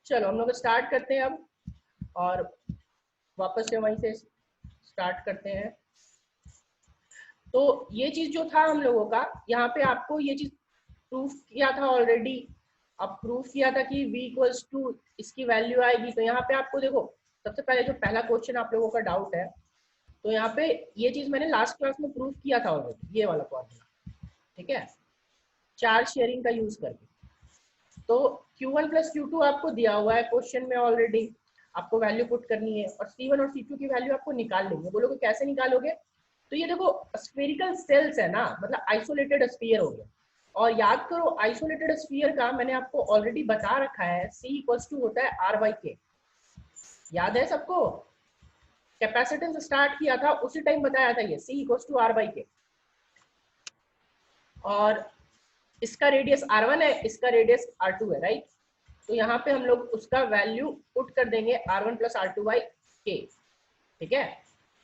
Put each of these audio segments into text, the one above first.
चलो हम लोग स्टार्ट करते हैं अब, और वापस से वहीं से स्टार्ट करते हैं। तो ये चीज जो था हम लोगों का, यहाँ पे आपको ये चीज प्रूफ किया था ऑलरेडी। अब प्रूफ किया था कि v इक्वल्स टू इसकी वैल्यू आएगी। तो यहाँ पे आपको देखो, सबसे पहले जो पहला क्वेश्चन आप लोगों का डाउट है, तो यहाँ पे ये चीज मैंने लास्ट क्लास में प्रूफ किया था ऑलरेडी, ये वाला फॉर्मूला, ठीक है, चार्ज शेयरिंग का यूज करके। तो Q1 प्लस Q2 आपको दिया हुआ है क्वेश्चन में ऑलरेडी, आपको वैल्यू पुट करनी है, और C1 और C2 की वैल्यू आपको निकाल लेंगे। बोलोगे कैसे निकालोगे? तो ये देखो, स्फेरिकल सेल्स है ना, मतलब आइसोलेटेड स्फीयर हो गया। और याद करो, आइसोलेटेड स्फीयर का मैंने आपको ऑलरेडी बता रखा है, C इक्वल्स टू होता है R/K। याद है सबको? कैपेसिटेंस स्टार्ट किया था उसी टाइम बताया था ये, C इक्वल्स टू R/K। और इसका रेडियस R1 है, इसका रेडियस R2 है, राइट। तो यहाँ पे हम लोग उसका वैल्यू पुट कर देंगे R1 प्लस R2/K, ठीक है।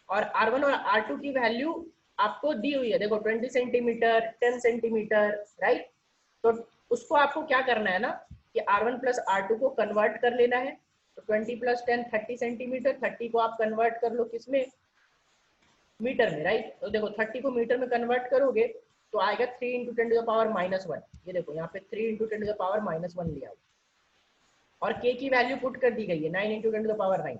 और R1 और R2 की वैल्यू आपको दी हुई है, देखो 20 सेंटीमीटर, 10 सेंटीमीटर, राइट। तो उसको आपको क्या करना है ना, कि R1 प्लस R2 को कन्वर्ट कर लेना है। तो 20 प्लस 10 30 सेंटीमीटर, 30 को आप कन्वर्ट कर लो किसमें, मीटर में, राइट। तो देखो 30 को मीटर में कन्वर्ट करोगे तो आएगा 3 इंटू 10 टू द पावर -1। ये देखो यहाँ पे 3 इंटू 10 टू द पावर -1 लिया हुआ, और k की वैल्यू पुट कर दी गई है 9 इंटू 10 टू द पावर 9,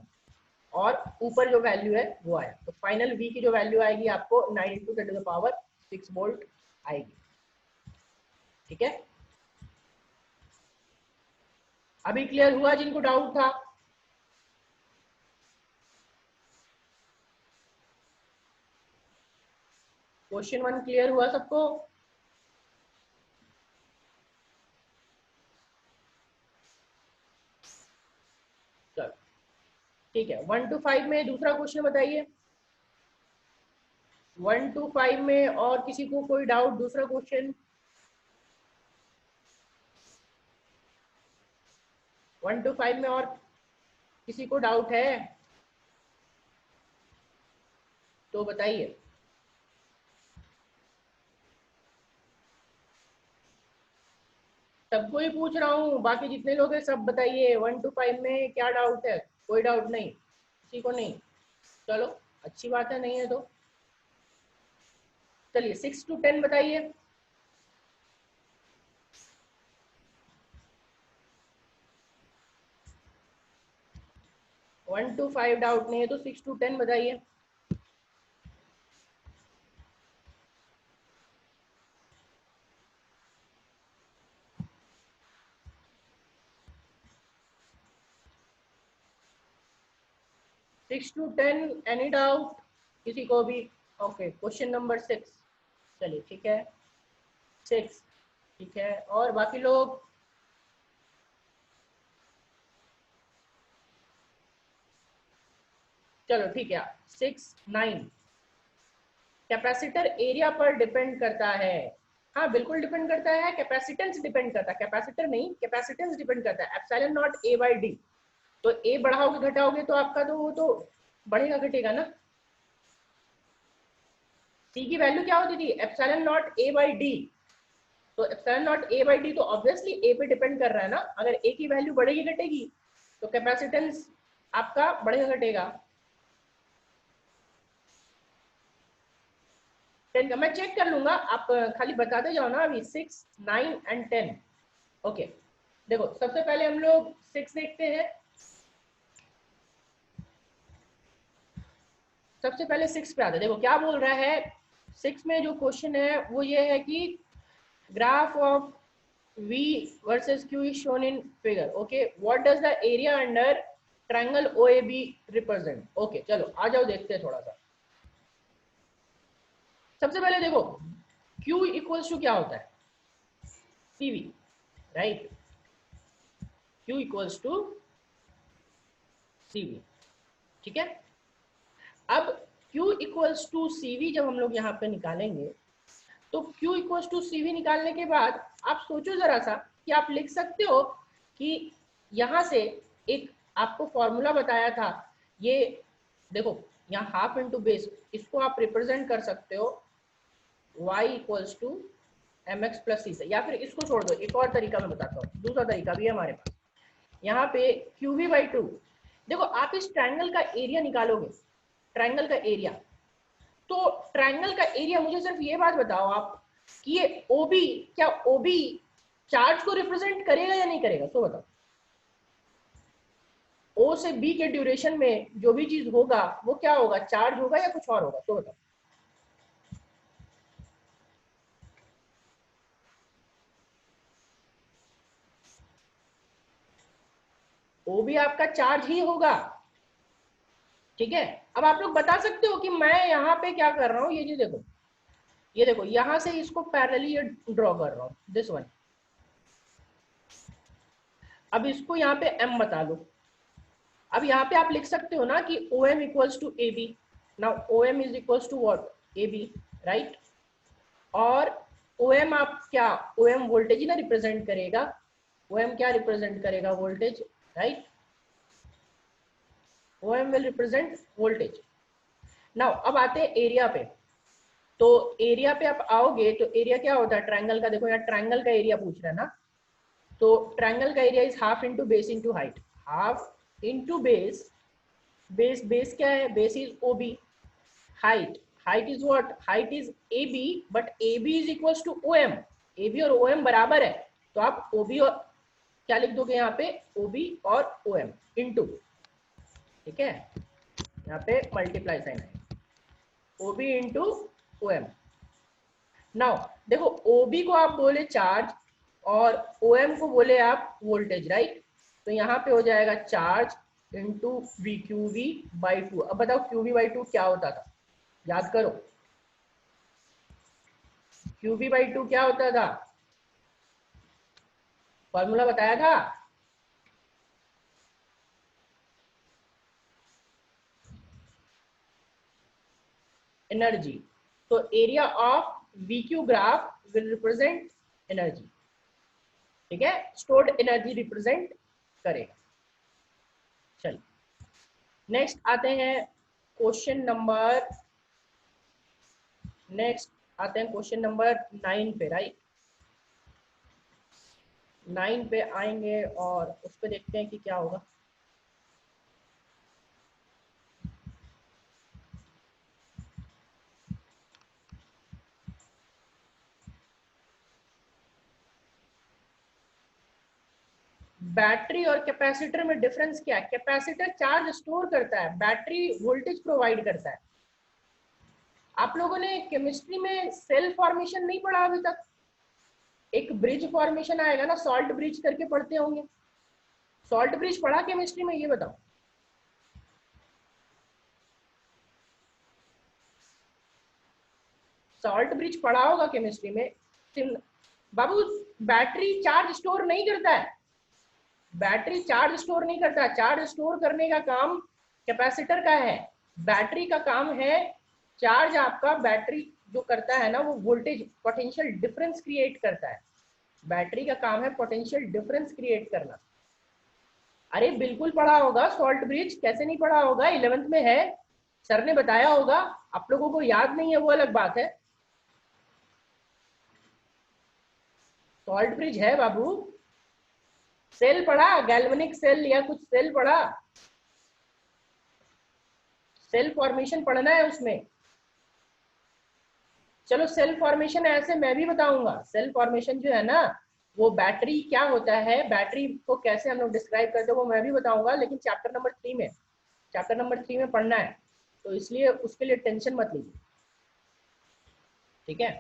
और ऊपर जो वैल्यू है वो आया। तो फाइनल v की जो वैल्यू आएगी आपको 9 into 10 to the power 6 volt आएगी, ठीक है। अभी क्लियर हुआ जिनको डाउट था? क्वेश्चन 1 क्लियर हुआ सबको? चलो ठीक है, 1 to 5 में दूसरा क्वेश्चन बताइए। 1 to 5 में और किसी को कोई डाउट, दूसरा क्वेश्चन? 1 to 5 में और किसी को डाउट है तो बताइए। सबको ही पूछ रहा हूँ, बाकी जितने लोग हैं सब बताइए, 1 to 5 में क्या डाउट है? कोई डाउट नहीं, किसी को नहीं? चलो अच्छी बात है, नहीं है तो चलिए 6 to 10 बताइए। 1 to 5 डाउट नहीं है तो 6 to 10 बताइए। Six to ten, any doubt किसी को भी? ओके, क्वेश्चन नंबर 6, चलिए ठीक है, 6, ठीक है। और बाकी लोग? चलो ठीक है, 6, 9, कैपेसिटर एरिया पर डिपेंड करता है। हाँ बिल्कुल डिपेंड करता है, कैपेसिटेंस डिपेंड करता है, कैपेसिटर नहीं, कैपेसिटेंस डिपेंड करता है, एप्सिलॉन नॉट A/D। तो ए बढ़ाओगे घटाओगे तो आपका तो वो तो बढ़ेगा घटेगा ना। सी की वैल्यू क्या होती थी? Epsilon not A/D। तो एप्सिलॉन नॉट A/D तो ऑब्वियसली ए पे डिपेंड कर रहा है ना। अगर ए की वैल्यू बढ़ेगी घटेगी तो कैपेसिटेंस आपका बढ़ेगा घटेगा। 10 का मैं चेक कर लूंगा, आप खाली बताते जाओ ना। अभी 6, 9 एंड 10। ओके, देखो सबसे पहले हम लोग 6 देखते हैं। सबसे पहले 6 पे आते हैं। देखो क्या बोल रहा है 6 में, जो क्वेश्चन है वो ये है कि graph of V versus Q is shown in figure. Okay, what does the area under triangle OAB represent? Okay, चलो आ जाओ देखते हैं थोड़ा सा। सबसे पहले देखो Q इक्वल्स टू क्या होता है? CV, right. Q equals to CV, ठीक है। अब Q इक्वल्स टू CV जब हम लोग यहाँ पे निकालेंगे, तो Q इक्वल्स टू CV निकालने के बाद आप सोचो जरा सा कि आप लिख सकते हो कि यहाँ से एक आपको फॉर्मूला बताया था, ये देखो यहाँ हाफ इंटू बेस, इसको आप रिप्रेजेंट कर सकते हो y equals to mx plus C से, या फिर इसको छोड़ दो, एक और तरीका मैं बताता हूँ, दूसरा तरीका भी है हमारे पास। यहाँ पे QV/2। देखो आप इस ट्रायंगल का एरिया निकालोगे, ट्रायंगल का एरिया, तो ट्रायंगल का एरिया, मुझे सिर्फ ये बात बताओ आप कि ये OB, क्या OB चार्ज को रिप्रेजेंट करेगा या नहीं करेगा? तो बताओ, O से B के ड्यूरेशन में जो भी चीज होगा वो क्या होगा, चार्ज होगा या कुछ और होगा? तो बताओ। OB आपका चार्ज ही होगा, ठीक है। अब आप लोग बता सकते हो कि मैं यहाँ पे क्या कर रहा हूँ, ये जी देखो, ये देखो यहां से इसको पैरेलली ये ड्रॉ कर रहा हूँ, दिस वन। अब इसको यहाँ पे M बता लो। अब यहाँ पे आप लिख सकते हो ना कि OM equals to AB। Now OM is equals to what, AB, right. और OM आप क्या, OM वोल्टेज ही ना रिप्रेजेंट करेगा, OM क्या रिप्रेजेंट करेगा, voltage, right. OM will represent voltage. Now अब आते हैं एरिया पे। तो एरिया पे आप आओगे तो एरिया क्या होता है ट्रायंगल का, देखो यहाँ ट्रायंगल का एरिया पूछ रहा है ना, तो ट्रायंगल का area is half into base into height, half into base, base क्या है, base is OB, height, height is what, height is AB, but AB is equals to OM, AB और OM बराबर है, तो आप OB और क्या लिख दोगे यहाँ पे, OB और OM इंटू, ठीक है, यहाँ पे मल्टीप्लाई साइन है, OB इंटू OM। नाउ देखो OB को आप बोले चार्ज और OM को बोले आप वोल्टेज, राइट। तो यहाँ पे हो जाएगा चार्ज इंटू VQV/2। अब बताओ QV/2 क्या होता था, याद करो, QV/2 क्या होता था, फॉर्मूला बताया था, एनर्जी। तो area of VQ graph will represent energy, ठीक है, स्टोर्ड एनर्जी रिप्रेजेंट करेगा। चलिए नेक्स्ट आते हैं क्वेश्चन नंबर, नेक्स्ट आते हैं क्वेश्चन नंबर 9 पे, राइट। 9 पे आएंगे और उस पे देखते हैं कि क्या होगा। बैटरी और कैपेसिटर में डिफरेंस क्या है, कैपेसिटर चार्ज स्टोर करता है, बैटरी वोल्टेज प्रोवाइड करता है। आप लोगों ने केमिस्ट्री में सेल फॉर्मेशन नहीं पढ़ा अभी तक, एक ब्रिज फॉर्मेशन आएगा ना, सॉल्ट ब्रिज करके पढ़ते होंगे, सॉल्ट ब्रिज पढ़ा केमिस्ट्री में, ये बताओ। सॉल्ट ब्रिज पढ़ा होगा केमिस्ट्री में बाबू। बैटरी चार्ज स्टोर नहीं करता है, बैटरी चार्ज स्टोर नहीं करता है, चार्ज स्टोर करने का काम कैपेसिटर का है, बैटरी का काम है चार्ज, आपका बैटरी जो करता है ना वो वोल्टेज पोटेंशियल डिफरेंस क्रिएट करता है, बैटरी का काम है पोटेंशियल डिफरेंस क्रिएट करना। अरे बिल्कुल पढ़ा होगा सॉल्ट ब्रिज, कैसे नहीं पढ़ा होगा, 11th में है, सर ने बताया होगा, आप लोगों को याद नहीं है वो अलग बात है, सॉल्ट ब्रिज है बाबू। सेल पढ़ा, गैल्वेनिक सेल या कुछ सेल पढ़ा, सेल फॉर्मेशन पढ़ना है उसमें। चलो सेल फॉर्मेशन ऐसे मैं भी बताऊंगा, सेल फॉर्मेशन जो है ना वो बैटरी क्या होता है, बैटरी को कैसे हम लोग डिस्क्राइब करते हैं वो मैं भी बताऊंगा, लेकिन चैप्टर नंबर 3 में, चैप्टर नंबर 3 में पढ़ना है, तो इसलिए उसके लिए टेंशन मत लीजिए, ठीक है।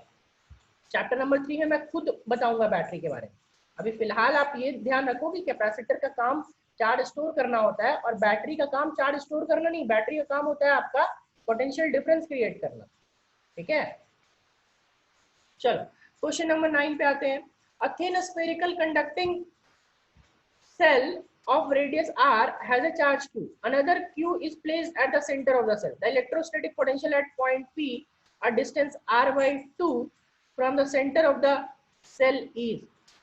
चैप्टर नंबर 3 में मैं खुद बताऊंगा बैटरी के बारे में। अभी फिलहाल आप ये ध्यान रखो कि कैपेसिटर का काम चार्ज स्टोर करना होता है और बैटरी का काम चार्ज स्टोर करना नहीं, बैटरी का काम होता है आपका पोटेंशियल डिफरेंस क्रिएट करना, ठीक है। चलो क्वेश्चन नंबर 9 पे आते हैं। A thin spherical conducting cell of radius r has a charge q. Another q is placed at the center of the cell. The electrostatic potential at point p, a distance r by 2 from the center of the cell is.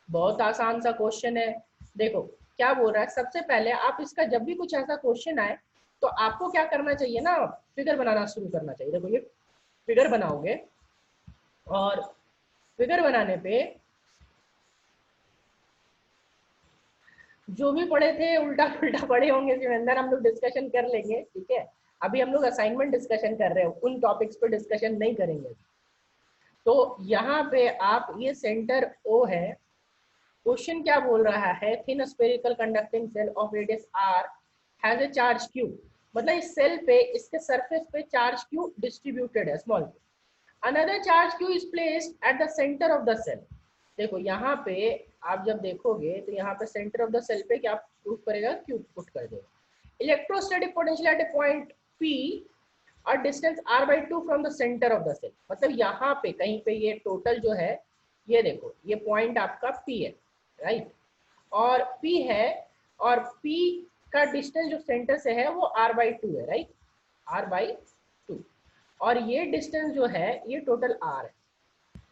बहुत आसान सा question है। देखो क्या बोल रहा है, सबसे पहले आप इसका जब भी कुछ ऐसा क्वेश्चन आए तो आपको क्या करना चाहिए ना, फिगर बनाना शुरू करना चाहिए। देखो ये फिगर बनाओगे और फिगर बनाने पे जो भी पढ़े थे उल्टा उल्टा पढ़े होंगे शिवेंद्र, हम लोग डिस्कशन कर लेंगे, ठीक है। अभी हम लोग असाइनमेंट डिस्कशन कर रहे हैं, उन टॉपिक्स पे डिस्कशन नहीं करेंगे। तो यहाँ पे आप ये सेंटर ओ है, क्वेश्चन क्या बोल रहा है, thin spherical conducting shell of radius R has a charge Q, मतलब इस सेल पे, इसके सरफेस पे चार्ज क्यू डिस्ट्रीब्यूटेड है, small Q. Another charge Q is placed at the centre of the shell. देखो यहाँ पे आप जब देखोगे तो यहाँ पे सेंटर ऑफ द सेल पे क्या पुट करेगा, क्यू पुट कर देगा। Electrostatic potential at a point P और distance r by 2 from the centre of the cell, मतलब यहाँ पे कहीं पे ये टोटल जो है, ये देखो ये पॉइंट आपका p है, राइट, और p है, और p का डिस्टेंस जो सेंटर से है वो r by 2 है, राइट, r by 2, और ये डिस्टेंस जो है ये टोटल r है,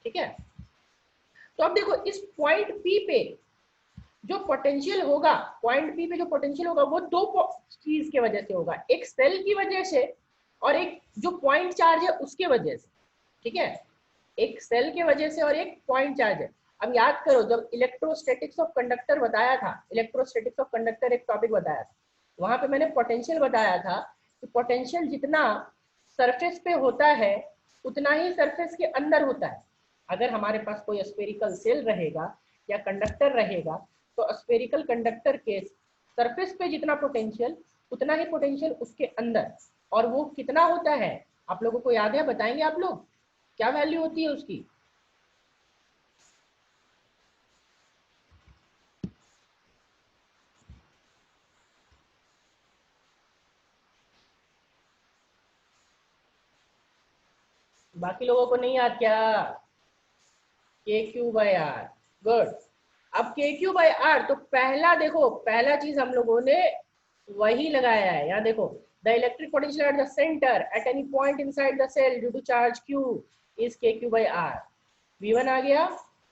ठीक है। तो अब देखो इस पॉइंट p पे जो पोटेंशियल होगा, पॉइंट p पे जो पोटेंशियल होगा वो दो चीज के वजह से होगा, एक सेल की वजह से और एक जो पॉइंट चार्ज है उसके वजह से, ठीक है, एक सेल के वजह से और एक पॉइंट चार्ज है। अब याद करो जब इलेक्ट्रोस्टैटिक्स ऑफ कंडक्टर बताया था, इलेक्ट्रोस्टैटिक्स ऑफ कंडक्टर एक टॉपिक बताया था, वहां पे मैंने पोटेंशियल बताया था कि पोटेंशियल जितना सरफेस पे होता है उतना ही सरफेस के अंदर होता है। अगर हमारे पास कोई स्फेरिकल सेल रहेगा या कंडक्टर रहेगा तो स्फेरिकल कंडक्टर के सरफेस पे जितना पोटेंशियल उतना ही पोटेंशियल उसके अंदर, और वो कितना होता है आप लोगों को याद है, बताएंगे आप लोग क्या वैल्यू होती है उसकी? बाकी लोगों को नहीं याद क्या? के क्यू बाई आर, गुड। अब के क्यू बाई आर, तो पहला देखो, पहला चीज हम लोगों ने वही लगाया है, यहाँ देखो, the electric potential at the centre at any point inside the shell due to charge Q is K Q by R. V1 आ गया,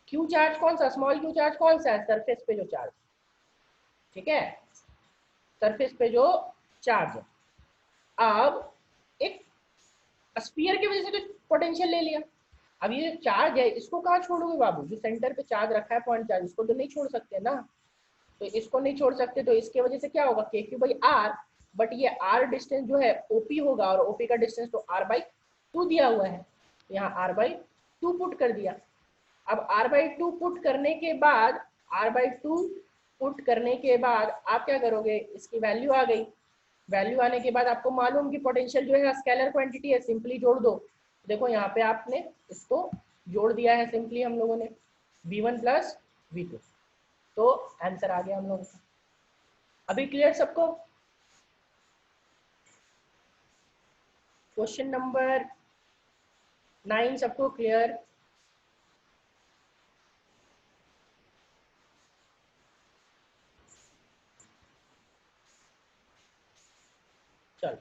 क्यू चार्ज कौन सा, स्मॉल क्यू चार्ज कौन सा है, सरफेस पे जो चार्ज, ठीक है, सरफेस पे जो चार्ज है। अब एक स्फीयर की वजह से तो पोटेंशियल ले लिया, अब ये चार्ज है इसको कहाँ छोड़ोगे बाबू, जो सेंटर पे चार्ज रखा है पॉइंट चार्ज, इसको तो नहीं छोड़ सकते ना, तो इसको नहीं छोड़ सकते, तो इसके वजह से क्या होगा, के क्यू बाई आर, बट ये आर डिस्टेंस जो है ओपी होगा, और ओपी का डिस्टेंस तो आर बाई 2 दिया हुआ है, यहाँ आर बाई 2 पुट कर दिया। अब आर बाई 2 पुट करने के बाद, आर बाई 2 पुट करने के बाद आप क्या करोगे, इसकी वैल्यू आ गई, वैल्यू आने के बाद आपको मालूम कि पोटेंशियल जो है स्केलर क्वांटिटी है, सिंपली जोड़ दो। देखो यहाँ पे आपने इसको जोड़ दिया है सिंपली हम लोगों ने, V1 प्लस V2, तो आंसर आ गया हम लोगों का। अभी क्लियर सबको? क्वेश्चन नंबर 9 सबको क्लियर? चलो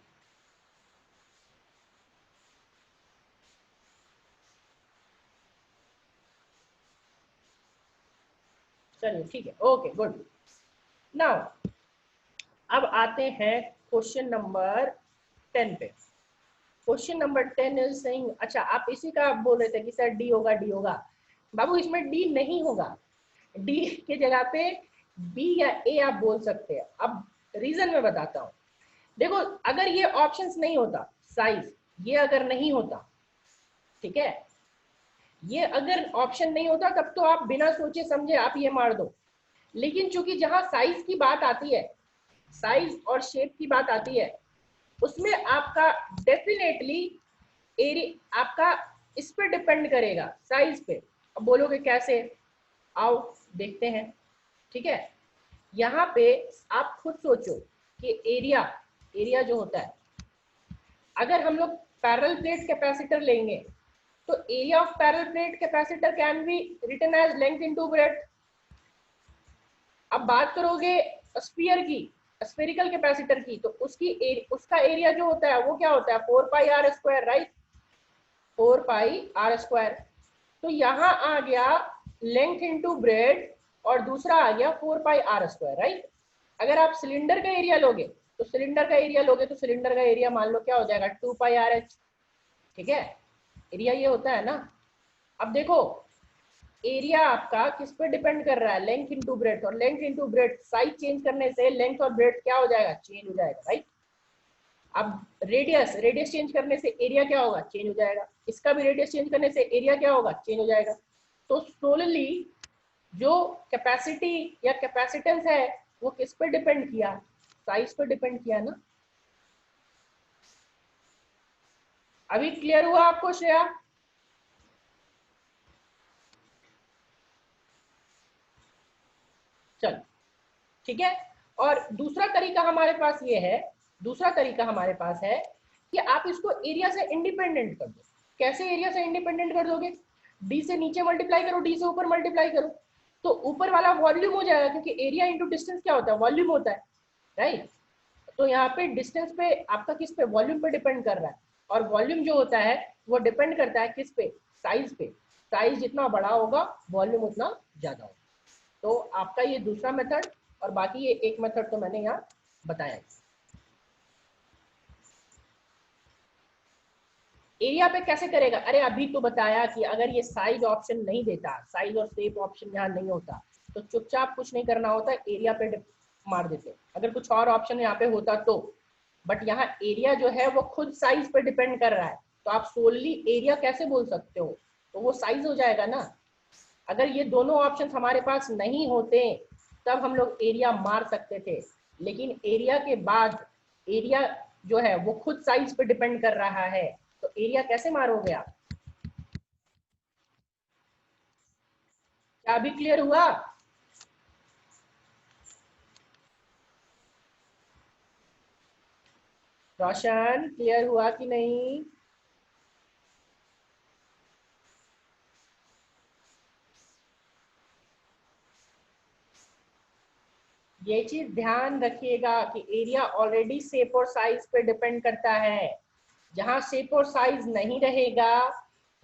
चलिए ठीक है, ओके गुड। नाउ अब आते हैं क्वेश्चन नंबर 10 पे। क्वेश्चन नंबर 10 इज सेइंग, अच्छा आप इसी का आप बोल रहे थे कि सर डी होगा, डी होगा, बाबू इसमें डी नहीं होगा, डी के जगह पे बी या ए आप बोल सकते हैं। अब रीजन मैं बताता हूँ, देखो अगर ये ऑप्शंस नहीं होता, साइज ये अगर नहीं होता, ठीक है, ये अगर ऑप्शन नहीं होता तब तो आप बिना सोचे समझे आप ये मार दो, लेकिन चूंकि जहां साइज की बात आती है, साइज और शेप की बात आती है, उसमें आपका डेफिनेटली एरिया आपका इस पे डिपेंड करेगा, साइज पे। अब बोलोगे कैसे, आओ देखते हैं, ठीक है। यहाँ पे आप खुद सोचो कि एरिया, एरिया जो होता है, अगर हम लोग पैरेलल प्लेट कैपेसिटर लेंगे तो area of parallel plate capacitor can be written as length into breadth. अब बात करोगे स्फीयर की, स्फेरिकल कैपेसिटर की, तो उसका एरिया जो होता है वो क्या होता है, 4 pi r square, right, 4 pi r square. तो यहाँ आ गया लेंथ इनटू ब्रेड, और दूसरा आ गया 4 पाई आर स्क्वायर, राइट। अगर आप सिलेंडर का एरिया लोगे तो सिलेंडर का एरिया लोगे तो सिलेंडर का एरिया मान लो क्या हो जाएगा, 2 पाई आर एच, ठीक है, एरिया ये होता है ना। अब देखो एरिया आपका किस पे डिपेंड कर रहा है, लेंथ इनटू ब्रेड्थ, और length into breadth size change करने से लेंथ और ब्रेड्थ क्या हो जाएगा, चेंज हो जाएगा, राइट। अब रेडियस, रेडियस चेंज करने से एरिया क्या होगा, चेंज हो जाएगा। इसका भी रेडियस चेंज करने से एरिया क्या होगा, चेंज हो जाएगा। तो सोलली जो कैपेसिटी या कैपेसिटेंस है वो किस पे डिपेंड किया, साइज पे डिपेंड किया ना। अभी क्लियर हुआ आपको श्रेया? चलो ठीक है। और दूसरा तरीका हमारे पास ये है, दूसरा तरीका हमारे पास है कि आप इसको एरिया से इंडिपेंडेंट कर दो। कैसे एरिया से इंडिपेंडेंट कर दोगे, डी से नीचे मल्टीप्लाई करो, डी से ऊपर मल्टीप्लाई करो, तो ऊपर वाला वॉल्यूम हो जाएगा, क्योंकि एरिया इंटू डिस्टेंस क्या होता है, वॉल्यूम होता है, राइट। तो यहाँ पे डिस्टेंस पे आपका किस पे, वॉल्यूम पे डिपेंड कर रहा है, और वॉल्यूम जो होता है वो डिपेंड करता है किस पे, साइज पे। साइज जितना बड़ा होगा वॉल्यूम उतना ज्यादा होगा। तो आपका ये दूसरा मेथड, और बाकी ये एक मेथड तो मैंने यहाँ बताया। एरिया पे कैसे करेगा, अरे अभी तो बताया कि अगर ये साइज ऑप्शन नहीं देता, साइज और शेप ऑप्शन यहाँ नहीं होता, तो चुपचाप कुछ नहीं करना होता, एरिया पे मार देते। अगर कुछ और ऑप्शन यहाँ पे होता तो, बट यहाँ एरिया जो है वो खुद साइज पे डिपेंड कर रहा है, तो आप सोलली एरिया कैसे बोल सकते हो, तो वो साइज हो जाएगा ना। अगर ये दोनों ऑप्शन हमारे पास नहीं होते तब हम लोग एरिया मार सकते थे, लेकिन एरिया के बाद एरिया जो है वो खुद साइज पे डिपेंड कर रहा है, तो एरिया कैसे मारोगे आप। क्या अभी क्लियर हुआ? रोशन क्लियर हुआ कि नहीं? ये चीज ध्यान रखिएगा कि एरिया ऑलरेडी शेप और साइज पे डिपेंड करता है। जहां शेप और साइज नहीं रहेगा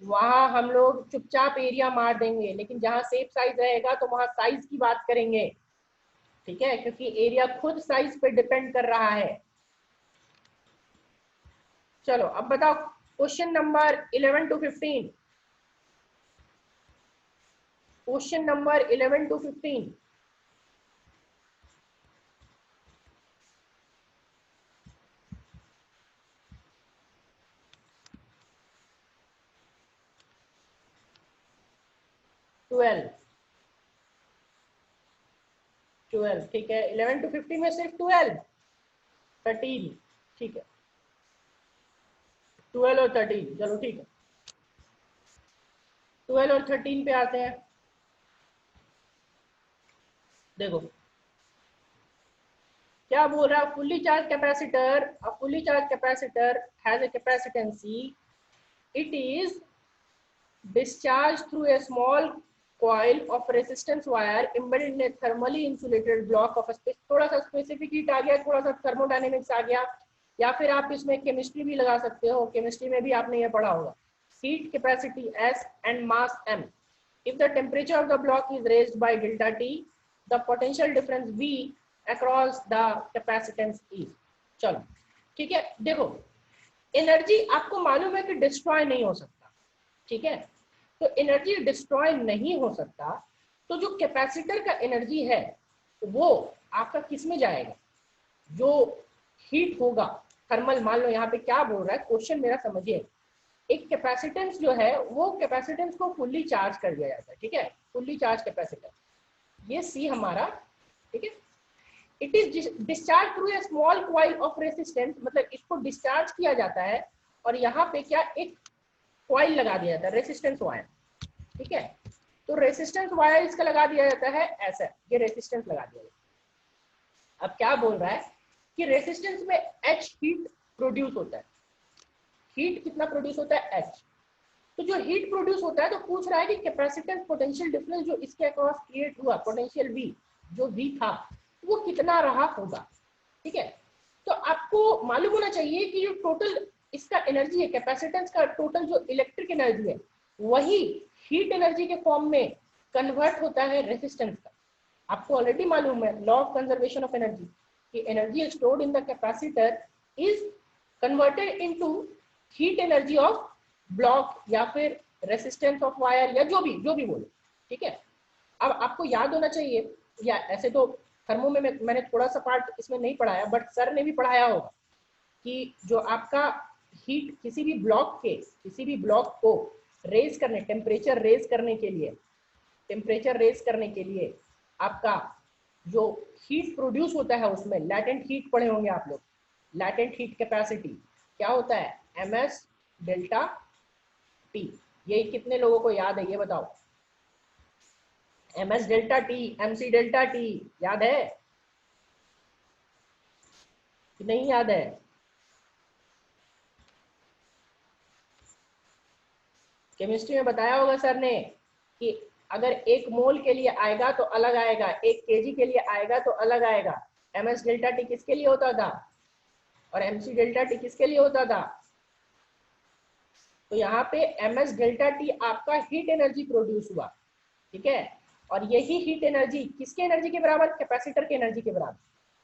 वहां हम लोग चुपचाप एरिया मार देंगे, लेकिन जहां शेप साइज रहेगा तो वहां साइज की बात करेंगे, ठीक है, क्योंकि एरिया खुद साइज पे डिपेंड कर रहा है। चलो अब बताओ question number 11 to 15, question number 11 to 15। Twelve, twelve ठीक है। 11 टू 15 में सिर्फ 12, 13, ठीक है। 12 और 13, चलो ठीक है। 12 और 13 पे आते हैं। देखो क्या बोल रहा है, fully charge capacitor, a fully charge capacitor has a capacitancy, it is discharged through a small coil of resistance wire embedded in a thermally insulated block of space। थोड़ा सा स्पेसिफिक हीट आ गया, थोड़ा सा थर्मोडायनेमिक्स आ गया, या फिर आप इसमें केमिस्ट्री भी लगा सकते हो, केमिस्ट्री में भी आपने ये पढ़ा होगा। heat capacity S and mass M, if the temperature of the block is raised by delta T, the potential difference V across the capacitance is। चलो ठीक है। देखो एनर्जी आपको मालूम है कि डिस्ट्रॉय नहीं हो सकता, ठीक है, तो एनर्जी डिस्ट्रॉय नहीं हो सकता, तो जो कैपेसिटर का एनर्जी है वो आपका किस में जाएगा, जो हीट होगा थर्मल। मान लो यहाँ पे क्या बोल रहा है क्वेश्चन मेरा समझिए, एक कैपेसिटेंस जो है वो कैपेसिटेंस को फुल्ली चार्ज कर दिया जाता है, ठीक है, फुल्ली चार्ज कैपेसिटर, ये सी हमारा, ठीक है। It is discharge through a small coil of resistance, मतलब इसको डिस्चार्ज किया जाता है और यहाँ पे क्या एक कॉइल लगा दिया जाता है, रेसिस्टेंस वायर, ठीक है। तो रेसिस्टेंस वायर इसका लगा दिया जाता है ऐसा, ये रेसिस्टेंस लगा दिया जाता है। अब क्या बोल रहा है कि रेसिस्टेंस में H हीट प्रोड्यूस होता है, हीट कितना प्रोड्यूस होता है, H। तो जो हीट प्रोड्यूस होता है तो पूछ रहा है कि कैपेसिटेंस पोटेंशियल डिफरेंस जो इसके अक्रॉस क्रिएट हुआ, पोटेंशियल V, जो V था वो कितना रहा होगा, ठीक है। तो आपको मालूम होना चाहिए कि जो टोटल इसका एनर्जी है, कैपेसिटेंस का टोटल जो इलेक्ट्रिक एनर्जी है वही हीट एनर्जी के फॉर्म में कन्वर्ट होता है रेजिस्टेंस का। आपको ऑलरेडी मालूम है law of conservation of energy, कि energy stored in the capacitor is converted into heat energy of block या फिर रेसिस्टेंस ऑफ वायर, या जो भी बोलो, ठीक है। अब आपको याद होना चाहिए, या ऐसे तो थर्मो में मैंने थोड़ा सा पार्ट इसमें नहीं पढ़ाया, बट सर ने भी पढ़ाया होगा कि जो आपका हीट किसी भी ब्लॉक को रेज करने, टेम्परेचर रेज करने के लिए आपका जो हीट प्रोड्यूस होता है उसमें लैटेंट हीट पढ़े होंगे आप लोग। लैटेंट हीट कैपेसिटी क्या होता है? ms delta T. ये कितने लोगों को याद है ये बताओ? ms delta T, mc delta T याद है कि नहीं याद है? केमिस्ट्री में बताया होगा सर ने कि अगर 1 मोल के लिए आएगा तो अलग आएगा, 1 केजी के लिए आएगा तो अलग आएगा। ms डेल्टा टी किसके लिए होता था और mc डेल्टा टी किसके लिए होता था? तो यहाँ पे ms डेल्टा टी आपका हीट एनर्जी प्रोड्यूस हुआ, ठीक है। और यही हीट एनर्जी किसके एनर्जी के बराबर? कैपेसिटर के एनर्जी के बराबर।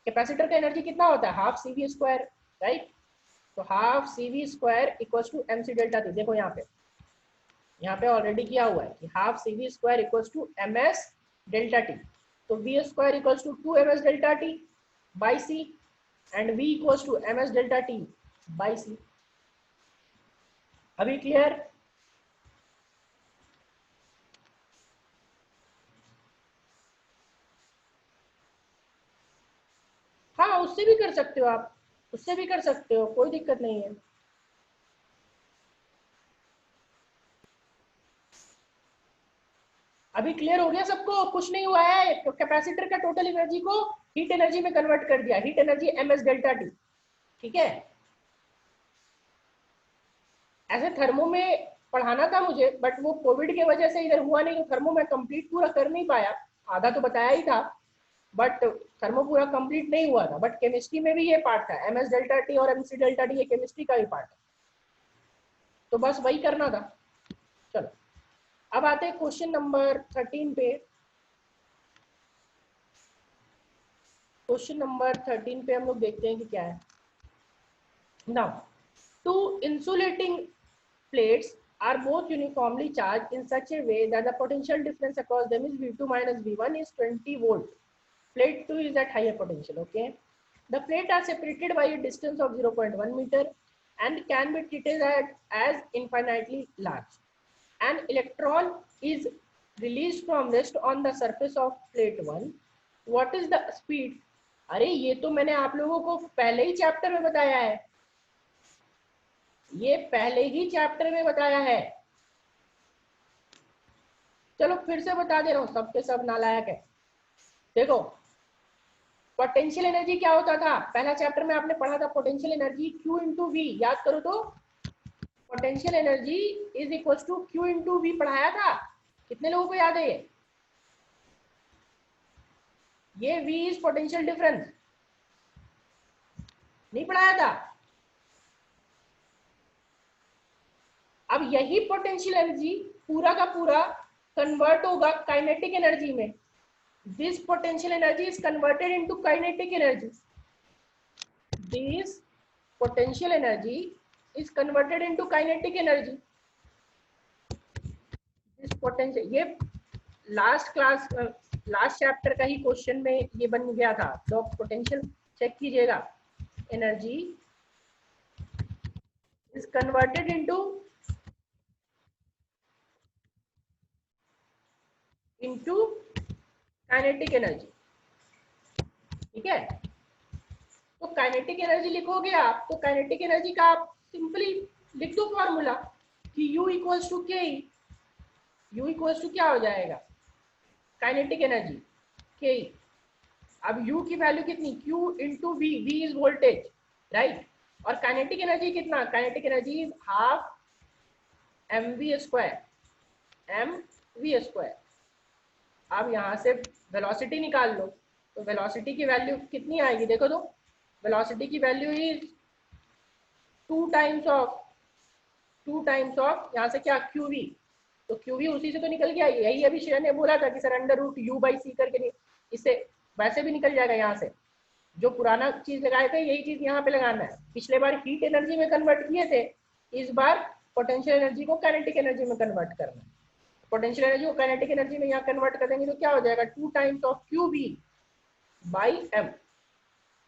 कैपेसिटर का एनर्जी कितना होता है? Half CV square, right. तो half CV square equals to mc delta T. देखो यहाँ पे ऑलरेडी किया हुआ है कि half CV square equals to ms delta T. तो v square equals to 2ms delta T by c and v equals to ms delta T by c। अभी clear? हाँ, उससे भी कर सकते हो आप, उससे भी कर सकते हो, कोई दिक्कत नहीं है। अभी क्लियर हो गया सबको? कुछ नहीं हुआ है। तो कैपेसिटर का टोटल एनर्जी को हीट एनर्जी में कन्वर्ट कर दिया, heat energy ms delta T, ठीक है। ऐसे थर्मो में पढ़ाना था मुझे, बट वो कोविड की वजह से इधर हुआ नहीं, तो थर्मो में कंप्लीट पूरा कर नहीं पाया। आधा तो बताया ही था, बट थर्मो पूरा कंप्लीट नहीं हुआ था। बट केमिस्ट्री में भी ये पार्ट था, ms डेल्टा टी और mc डेल्टा टी, ये केमिस्ट्री का भी पार्ट है, तो बस वही करना था। चलो अब आते हैं क्वेश्चन नंबर 13 पे। क्वेश्चन नंबर 13 पे हम लोग देखते हैं कि क्या है। Now two insulating plates are both uniformly charged in such a way that the potential difference across them is V2 minus V1 is 20 volt. Plate 2 is at higher potential, okay. The plates are separated by a distance of 0.1 meter and can be treated as infinitely large. An electron is released from rest on the surface of plate 1. What is the speed? अरे ये तो मैंने आप लोगों को पहले ही chapter में बताया है, ये पहले ही चैप्टर में बताया है। चलो फिर से बता दे रहा हूं, सबके सब नालायक है। देखो पोटेंशियल एनर्जी क्या होता था, पहला चैप्टर में आपने पढ़ा था potential energy Q into V, याद करो तो potential energy is equal to Q into V पढ़ाया था। कितने लोगों को याद है ये V इज पोटेंशियल डिफरेंस, नहीं पढ़ाया था? अब यही पोटेंशियल एनर्जी पूरा का पूरा कन्वर्ट होगा काइनेटिक एनर्जी में। This potential energy is converted into kinetic energy. This potential energy is converted into kinetic energy. This potential, ये लास्ट चैप्टर का ही क्वेश्चन में ये बन गया था, तो पोटेंशियल चेक कीजिएगा। Energy is converted into kinetic energy, ठीक है। तो काइनेटिक एनर्जी लिखोगे आप, तो काइनेटिक एनर्जी का आप सिंपली लिख दो फॉर्मूला कि U इक्वल्स टू के, U इक्वल्स टू क्या हो जाएगा? काइनेटिक एनर्जी के। अब U की वैल्यू कितनी? Q into V, V is voltage, right. और काइनेटिक एनर्जी कितना? Kinetic energy is half mv square, mv square. अब यहाँ से वेलोसिटी निकाल लो, तो वेलोसिटी की वैल्यू कितनी आएगी देखो तो। वेलोसिटी की वैल्यू इज 2 टाइम्स ऑफ यहाँ से क्या qv, तो qv उसी से तो निकल गया। यही अभी शेयर ने बोला था कि sir under root u by C करके नहीं, इससे वैसे भी निकल जाएगा। यहाँ से जो पुराना चीज लगाए थे यही चीज यहाँ पे लगाना है। पिछले बार हीट एनर्जी में कन्वर्ट किए थे, इस बार पोटेंशियल एनर्जी को काइनेटिक एनर्जी में कन्वर्ट करना है। पोटेंशियल एनर्जी को काइनेटिक एनर्जी में यहाँ कन्वर्ट कर देंगे तो क्या हो जाएगा 2 times of Q B by M.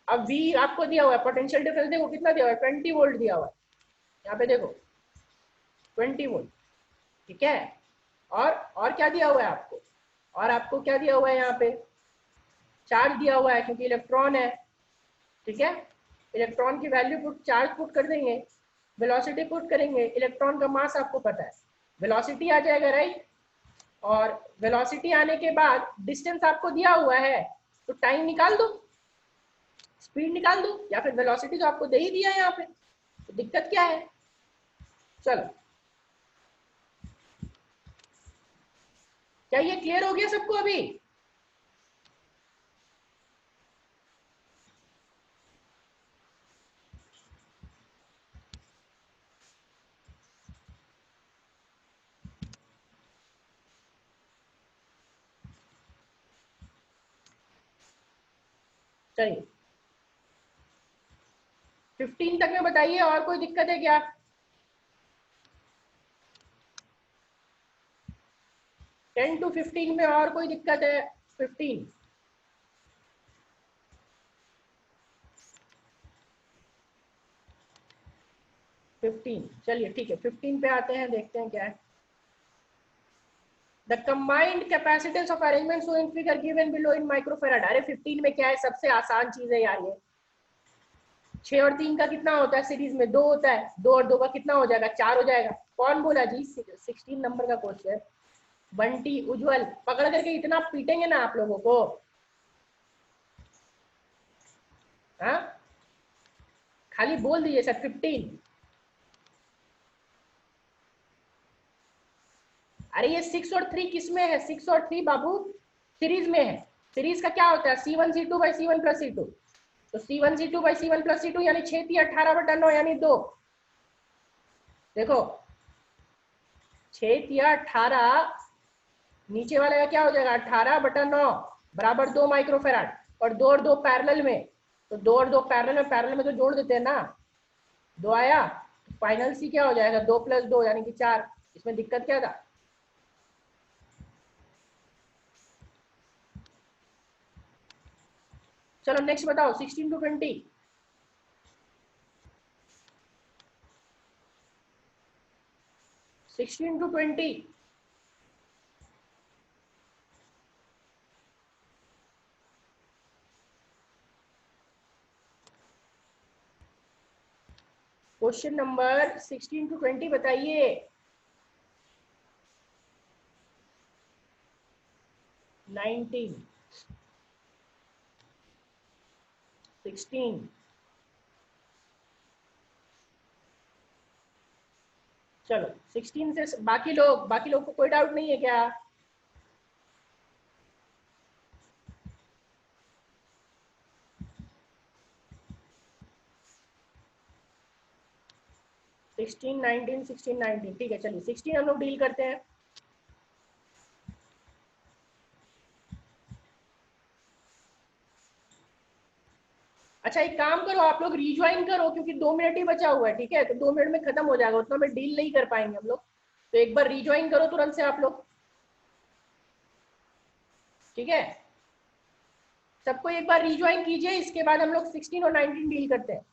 अब V आपको दिया हुआ है, पोटेंशियल डिफरेंस देखो कितना दिया हुआ है 20 वोल्ट दिया हुआ है, यहाँ पे देखो 20 वोल्ट, ठीक है। और क्या दिया हुआ है आपको, और आपको क्या दिया हुआ है यहाँ पे चार्ज दिया हुआ है क्योंकि इलेक्ट्रॉन है, ठीक है। इलेक्ट्रॉन की वैल्यू पुट चार्ज पुट कर देंगे, वेलोसिटी पुट करेंगे, इलेक्ट्रॉन का मास आपको पता है, वेलोसिटी आ जाएगा राइट। और वेलोसिटी आने के बाद डिस्टेंस आपको दिया हुआ है तो टाइम निकाल दो, स्पीड निकाल दो, या फिर वेलोसिटी तो आपको दे ही दिया है यहाँ पे, तो दिक्कत क्या है। चलो क्या ये क्लियर हो गया सबको अभी। चलिए 15 तक में बताइए, और कोई दिक्कत है क्या। 10 to 15 में और कोई दिक्कत है। 15 चलिए ठीक है 15 पे आते हैं, देखते हैं क्या है। The combined capacitance of arrangement so in figure given below in microfarad. अरे 15 में क्या है, सबसे आसान चीज है यार ये। 6 और 3 का कितना होता है सीरीज में, 2 होता है, 2 और 2 का कितना हो जाएगा, 4 हो जाएगा। कौन बोला जी 16 नंबर का क्वेश्चन। बंटी उज्जवल पकड़ करके इतना पीटेंगे ना आप लोगों को, हाँ खाली बोल दीजिए सर 15। अरे ये 6 और 3 किस में है, 6 और 3 बाबू सीरीज में है। सीरीज का क्या होता है C1 C2 by C1 plus C2, तो C1 C2 by C1 plus C2 यानी 6×18/9 यानी 2। देखो 6×18, नीचे वाले का क्या हो जाएगा 18/9 बराबर 2 माइक्रोफेराड, और 2 और 2 पैरेलल में, तो 2 और 2 पैरेलल में तो जोड़ देते हैं ना, 2 आया, फाइनल सी क्या हो जाएगा 2 + 2 यानी कि 4। इसमें दिक्कत क्या था। चलो नेक्स्ट बताओ 16 to 20। 16 to 20 question number 16 to 20 बताइए। 19 16 चलो 16 से बाकी लोग को कोई डाउट नहीं है क्या। सिक्सटीन 19 16 19 ठीक है, चलिए 16 हम लोग डील करते हैं। अच्छा एक काम करो आप लोग रिज्वाइन करो, क्योंकि 2 मिनट ही बचा हुआ है, ठीक है, तो 2 मिनट में खत्म हो जाएगा, उतना में डील नहीं कर पाएंगे हम लोग, तो एक बार रिज्वाइन करो तुरंत से आप लोग, ठीक है। सबको एक बार रिज्वाइन कीजिए, इसके बाद हम लोग 16 और 19 डील करते हैं।